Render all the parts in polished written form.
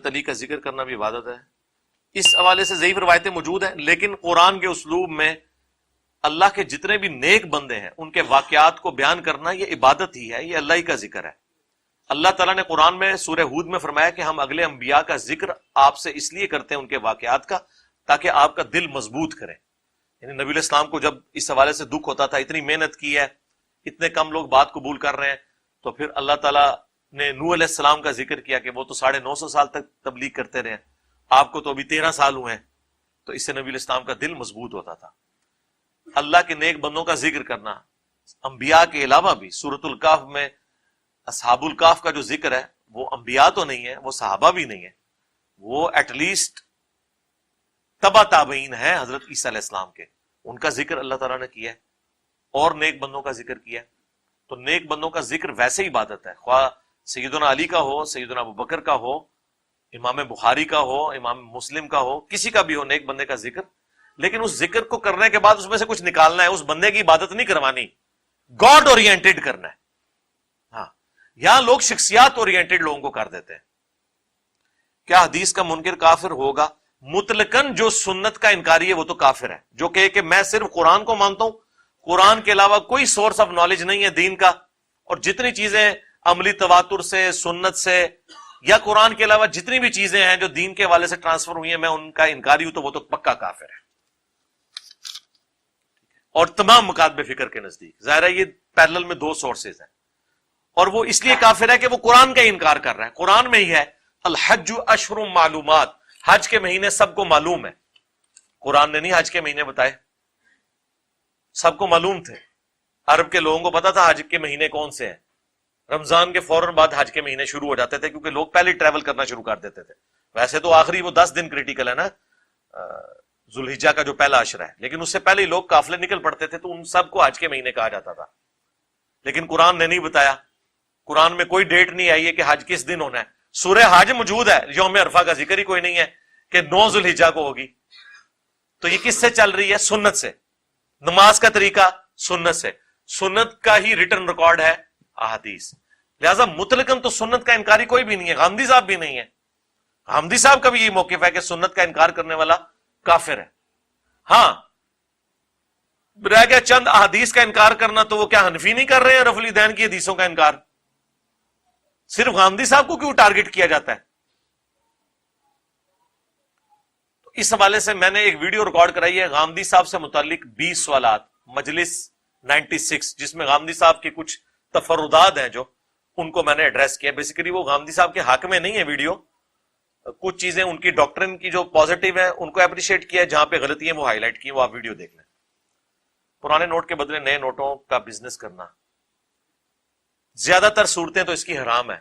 حضرت علی کا ذکر کرنا بھی عبادت ہے. اس حوالے سے ضعیف روایتیں موجود ہیں، لیکن قرآن کے اسلوب میں اللہ کے جتنے بھی نیک بندے ہیں ان کے واقعات کو بیان کرنا یہ عبادت ہی ہے، یہ اللہ ہی کا ذکر ہے. اللہ تعالیٰ نے قرآن میں سورہ ہود میں فرمایا کہ ہم اگلے انبیاء کا ذکر آپ سے اس لیے کرتے ہیں ان کے واقعات کا تاکہ آپ کا دل مضبوط کریں. یعنی نبی علیہ السلام کو جب اس حوالے سے دکھ ہوتا تھا، اتنی محنت کی ہے، اتنے کم لوگ بات قبول کر رہے ہیں، تو پھر اللہ تعالیٰ نے نوح علیہ السلام کا ذکر کیا کہ وہ تو 950 سال تک تبلیغ کرتے رہے، آپ کو تو ابھی 13 سال ہوئے ہیں. تو اس سے نبی علیہ السلام کا دل مضبوط ہوتا تھا. اللہ کے نیک بندوں کا ذکر کرنا، انبیاء کے علاوہ بھی سورۃ الکہف میں اصحاب الکہف کا جو ذکر ہے وہ انبیاء تو نہیں ہے، وہ صحابہ بھی نہیں ہے، وہ ایٹ لیسٹ تبع تابعین ہیں حضرت عیسیٰ علیہ السلام کے، ان کا ذکر اللہ تعالیٰ نے کیا ہے اور نیک بندوں کا ذکر کیا ہے. تو نیک بندوں کا ذکر ویسے ہی عبادت ہے، خواہ سیدنا علی کا ہو، سیدنا ابوبکر کا ہو، امام بخاری کا ہو، امام مسلم کا ہو، کسی کا بھی ہو نیک بندے کا ذکر. لیکن اس ذکر کو کرنے کے بعد اس میں سے کچھ نکالنا ہے، اس بندے کی عبادت نہیں کروانی، گاڈ اورینٹڈ کرنا ہے. ہاں، یہاں لوگ شخصیات اورینٹڈ لوگوں کو کر دیتے ہیں. کیا حدیث کا منکر کافر ہوگا؟ مطلقاً جو سنت کا انکاری ہے وہ تو کافر ہے. جو کہ میں صرف قرآن کو مانتا ہوں، قرآن کے علاوہ کوئی سورس آف نالج نہیں ہے دین کا، اور جتنی چیزیں عملی تواتر سے، سنت سے، یا قرآن کے علاوہ جتنی بھی چیزیں ہیں جو دین کے حوالے سے ٹرانسفر ہوئی ہیں میں ان کا انکاری ہوں، تو وہ تو پکا کافر ہے. اور تمام مکاتب فکر کے نزدیک ظاہر ہے یہ پیرلل میں 2 سورسز ہیں، اور وہ اس لیے کافر ہے کہ وہ قرآن کا انکار کر رہا ہے. قرآن میں ہی ہے الحج اشہر معلومات، حج کے مہینے سب کو معلوم ہے. قرآن نے نہیں حج کے مہینے بتائے، سب کو معلوم تھے. عرب کے لوگوں کو پتا تھا حج کے مہینے کون سے ہیں. رمضان کے فوراً بعد حج کے مہینے شروع ہو جاتے تھے کیونکہ لوگ پہلے ٹریول کرنا شروع کر دیتے تھے. ویسے تو آخری وہ 10 دن کریٹیکل ہے نا، ذوالحجہ کا جو پہلا عشرہ ہے، لیکن اس سے پہلے ہی لوگ قافلے نکل پڑتے تھے، تو ان سب کو حج کے مہینے کہا جاتا تھا. لیکن قرآن نے نہیں بتایا، قرآن میں کوئی ڈیٹ نہیں آئی ہے کہ حج کس دن ہونا ہے. سورہ حج موجود ہے، یوم عرفہ کا ذکر ہی کوئی نہیں ہے کہ 9 ذوالحجہ کو ہوگی. تو یہ کس سے چل رہی ہے؟ سنت سے. نماز کا طریقہ سنت سے، سنت کا ہی ریٹن ریکارڈ ہے احادیث. لہذا مطلقاً تو سنت کا انکاری کوئی بھی نہیں ہے. غامدی صاحب بھی نہیں ہے. غامدی صاحب کا بھی یہ موقف ہے کہ سنت کا انکار کرنے والا کافر ہے. ہاں، رہ گیا چند احادیث کا انکار کرنا، تو وہ کیا حنفی نہیں کر رہے ہیں رفع الیدین کی حدیثوں کا انکار؟ صرف غامدی صاحب کو کیوں ٹارگٹ کیا جاتا ہے؟ تو اس حوالے سے میں نے ایک ویڈیو ریکارڈ کرائی ہے غامدی صاحب سے متعلق 20 سوالات، مجلس 96، جس میں غامدی صاحب کے کچھ تفردات ہیں جو ان کو میں نے ایڈریس کیا. بیسیکلی وہ غامدی صاحب کے حق میں نہیں ہے ویڈیو، کچھ چیزیں ان کی ڈاکٹرن کی جو پازیٹیو ہیں ان کو اپریشیٹ کیا ہے، جہاں پہ غلطی ہیں وہ ہائی لائٹ کی، وہ آپ ویڈیو دیکھ لیں. پرانے نوٹ کے بدلے نئے نوٹوں کا بزنس کرنا، زیادہ تر صورتیں تو اس کی حرام ہے.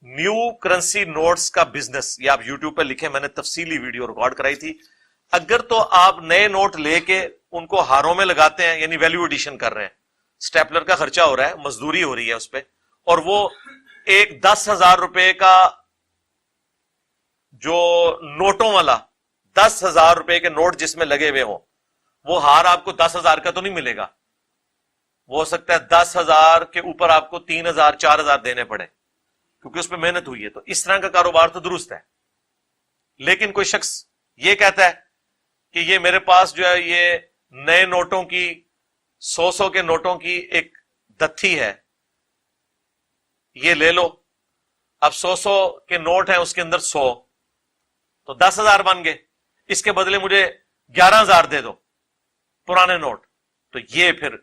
نیو کرنسی نوٹس کا بزنس، یہ آپ یوٹیوب پہ لکھیں، میں نے تفصیلی ویڈیو ریکارڈ کرائی تھی. اگر تو آپ نئے نوٹ لے کے ان کو ہاروں میں لگاتے ہیں، یعنی ویلیو ایڈیشن کر رہے ہیں، سٹیپلر کا خرچہ ہو رہا ہے، مزدوری ہو رہی ہے اس پہ، اور وہ ایک 10,000 روپے کا جو نوٹوں والا 10,000 روپے کے نوٹ جس میں لگے ہوئے ہوں، وہ ہار آپ کو 10,000 کا تو نہیں ملے گا. وہ ہو سکتا ہے 10,000 کے اوپر آپ کو 3,000 4,000 دینے پڑے کیونکہ اس پہ محنت ہوئی ہے. تو اس طرح کا کاروبار تو درست ہے. لیکن کوئی شخص یہ کہتا ہے کہ یہ میرے پاس جو ہے یہ نئے نوٹوں کی 100 کے نوٹوں کی ایک دتھی ہے، یہ لے لو. اب 100 کے نوٹ ہیں، اس کے اندر 100، تو 10,000 بن گئے. اس کے بدلے مجھے 11,000 دے دو پرانے نوٹ. تو یہ پھر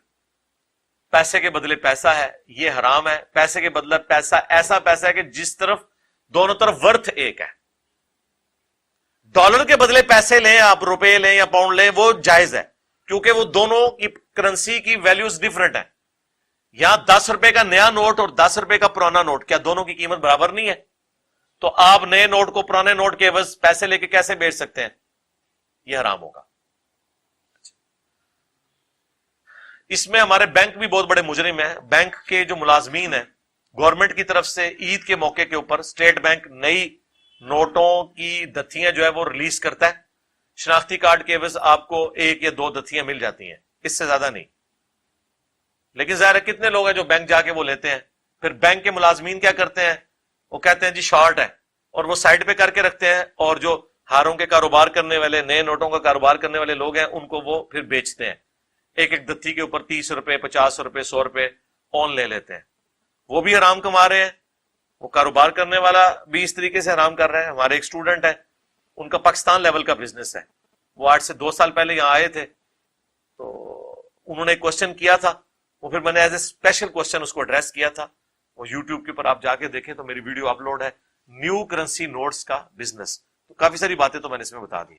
پیسے کے بدلے پیسہ ہے، یہ حرام ہے. پیسے کے بدلے پیسہ ایسا پیسہ ہے کہ جس طرف دونوں طرف ورتھ ایک ہے. ڈالر کے بدلے پیسے لیں آپ، روپے لیں یا پاؤنڈ لیں، وہ جائز ہے کیونکہ وہ دونوں کی کرنسی کی ویلیوز ڈیفرنٹ ہیں. یہاں 10 روپے کا نیا نوٹ اور 10 روپے کا پرانا نوٹ، کیا دونوں کی قیمت برابر نہیں ہے؟ تو آپ نئے نوٹ کو پرانے نوٹ کے عوض پیسے لے کے کیسے بیچ سکتے ہیں؟ یہ حرام ہوگا. اس میں ہمارے بینک بھی بہت بڑے مجرم ہیں. بینک کے جو ملازمین ہیں، گورنمنٹ کی طرف سے عید کے موقع کے اوپر اسٹیٹ بینک نئی نوٹوں کی دتیاں جو ہے وہ ریلیز کرتا ہے. شناختی کارڈ کے عوض آپ کو 1 یا 2 دتیاں مل جاتی ہیں، اس سے زیادہ نہیں. لیکن ظاہر ہے کتنے لوگ ہیں جو بینک جا کے وہ لیتے ہیں. پھر بینک کے ملازمین کیا کرتے ہیں؟ وہ کہتے ہیں جی شارٹ ہے، اور وہ سائڈ پہ کر کے رکھتے ہیں، اور جو ہاروں کے کاروبار کرنے والے، نئے نوٹوں کا کاروبار کرنے والے لوگ ہیں، ان کو وہ پھر بیچتے ہیں، ایک ایک دتی کے اوپر 30 روپے 50 روپے 100 روپے اون لے لیتے ہیں، وہ بھی حرام کما رہے ہیں، وہ کاروبار کرنے والا بھی اس طریقے سے حرام کر رہے ہیں۔ ہمارے ایک اسٹوڈنٹ ہے، ان کا پاکستان لیول کا بزنس ہے، وہ 8 سے 2 سال پہلے یہاں آئے تھے، تو انہوں نے ایک کوشچن کیا تھا، وہ پھر میں نے ایز اے اسپیشل کوشچن اس کو ایڈریس کیا تھا، وہ یوٹیوب کے اوپر آپ جا کے دیکھیں تو میری ویڈیو اپلوڈ ہے، نیو کرنسی نوٹس کا بزنس، تو کافی ساری باتیں تو میں نے اس میں بتا دی۔